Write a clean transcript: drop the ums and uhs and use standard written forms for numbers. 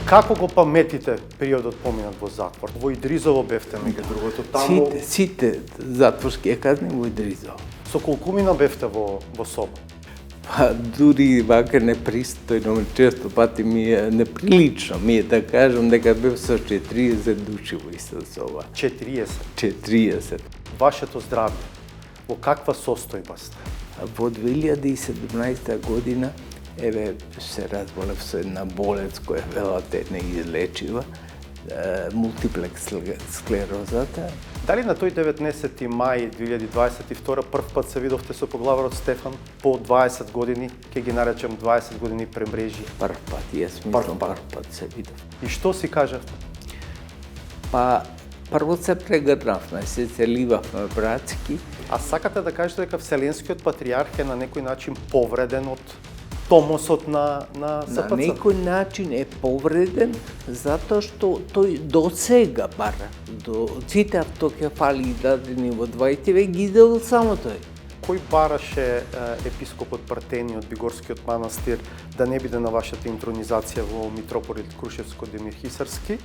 Како го паметите периодот поминат во затвор? Во Идризово бевте, меѓу другото, таму. Сите затворски казни во Идризово. Со колкумина бевте во соба? Па дури вака непристојно, често пати ми е неприлично ми е да кажам дека бев со 40 души во иста соба. 40. 40. Вашето здравје, во каква состојба сте? Во 2017 година, еве, се разболев со една болест која велате неизлечива, мултиплекс склерозата. Дали на тој 19 мај 2022 прв пат се видовте со поглаварот Стефан по 20 години, ќе ги наречем 20 години премрежи? Прв пат, јас мислам прв пат се видов. И што си кажавте? Па, прво се прегрнавме, се целивавме братски. А сакате да кажете дека Вселенскиот патриарх е на некој начин повреден од томосот на СПЦ? На некој начин е повреден, затоа што тој до сега бар, до сите автокефали дадени во 20 век ги дел само тој. Кој бараше епископот Партени од Бигорскиот манастир да не биде на вашата интронизација во митрополит Крушевско Демир Хисарски?